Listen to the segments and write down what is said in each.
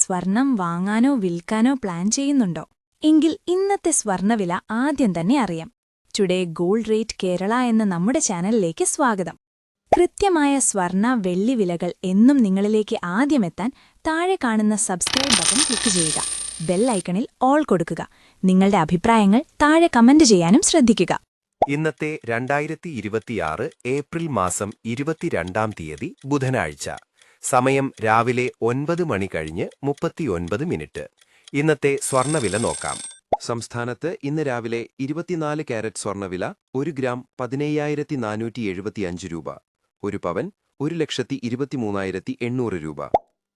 സ്വർണം വാങ്ങാനോ വിൽക്കാനോ പ്ലാൻ ചെയ്യുന്നുണ്ടോ? എങ്കിൽ ഇന്നത്തെ സ്വർണവില ആദ്യം തന്നെ അറിയാം. ടുഡേ ഗോൾഡ് റേറ്റ് കേരള എന്ന നമ്മുടെ ചാനലിലേക്ക് സ്വാഗതം. കൃത്യമായ സ്വർണ വെള്ളി വിലകൾ എന്നും നിങ്ങളിലേക്ക് ആദ്യമെത്താൻ താഴെ കാണുന്ന സബ്സ്ക്രൈബ് ബട്ടൺ ക്ലിക്ക് ചെയ്യുക. ബെൽ ഐക്കണിൽ ഓൾ കൊടുക്കുക. നിങ്ങളുടെ അഭിപ്രായങ്ങൾ താഴെ കമന്റ് ചെയ്യാനും ശ്രദ്ധിക്കുക. ഇന്നത്തെ 2026 ഏപ്രിൽ മാസം 22-ാം തീയതി ബുധനാഴ്ച. സമയം രാവിലെ 9 മണി കഴിഞ്ഞ് 39 മിനിറ്റ്. ഇന്നത്തെ സ്വർണ്ണവില നോക്കാം. സംസ്ഥാനത്ത് ഇന്ന് രാവിലെ 24 കാരറ്റ് സ്വർണ്ണവില 1 ഗ്രാം 15,475 രൂപ. 1 പവൻ 1,23,800 രൂപ.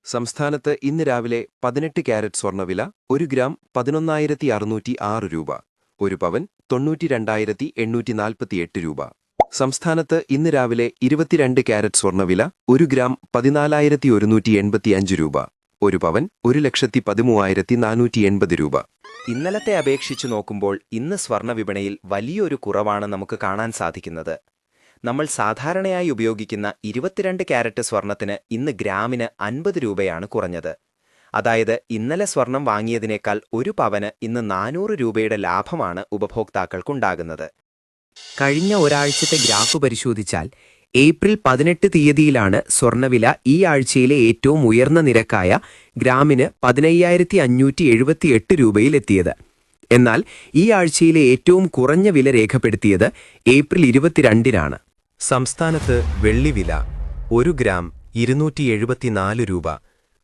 സംസ്ഥാനത്ത് ഇന്ന് രാവിലെ 18 കാരറ്റ് സ്വർണ്ണവില 1 ഗ്രാം 11,606 രൂപ. 1 പവൻ 92,848 രൂപ. സംസ്ഥാനത്ത് ഇന്ന് രാവിലെ 22 കാരറ്റ് സ്വർണ്ണവില 1 ഗ്രാം 14,185 രൂപ. 1 പവൻ 1,13,480 രൂപ. ഇന്നലത്തെ അപേക്ഷിച്ചു നോക്കുമ്പോൾ ഇന്ന് സ്വർണ്ണ വിപണിയിൽ വലിയൊരു കുറവാണ് നമുക്ക് കാണാൻ സാധിക്കുന്നത്. നമ്മൾ സാധാരണയായി ഉപയോഗിക്കുന്ന 22 കാരറ്റ് സ്വർണത്തിന് ഇന്ന് ഗ്രാമിന് 50 രൂപയാണ് കുറഞ്ഞത്. അതായത് ഇന്നലെ സ്വർണം വാങ്ങിയതിനേക്കാൾ 1 പവന് ഇന്ന് 400 രൂപയുടെ ലാഭമാണ് ഉപഭോക്താക്കൾക്കുണ്ടാകുന്നത്. കഴിഞ്ഞ ഒരാഴ്ചത്തെ ഗ്രാഫ് പരിശോധിച്ചാൽ ഏപ്രിൽ 18 തീയതിയിലാണ് സ്വർണ്ണവില ഈ ആഴ്ചയിലെ ഏറ്റവും ഉയർന്ന നിരക്കായ ഗ്രാമിന് 15,578 രൂപയിലെത്തിയത്. എന്നാൽ ഈ ആഴ്ചയിലെ ഏറ്റവും കുറഞ്ഞ വില രേഖപ്പെടുത്തിയത് ഏപ്രിൽ 22-നാണ്. സംസ്ഥാനത്ത് വെള്ളിവില 1 ഗ്രാം 274 രൂപ.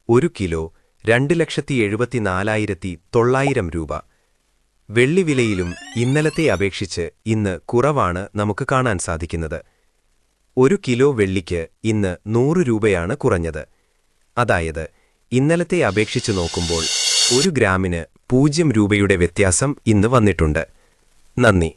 1 കിലോ 2,74,900 രൂപ. വെള്ളിവിലയിലും ഇന്നലത്തെ അപേക്ഷിച്ച് ഇന്ന് കുറവാണ് നമുക്ക് കാണാൻ സാധിക്കുന്നത്. 1 കിലോ വെള്ളിക്ക് ഇന്ന് 100 രൂപയാണ് കുറഞ്ഞത്. അതായത് ഇന്നലത്തെ അപേക്ഷിച്ച് നോക്കുമ്പോൾ 1 ഗ്രാമിന് 0 രൂപയുടെ വ്യത്യാസം ഇന്ന് വന്നിട്ടുണ്ട്. നന്ദി.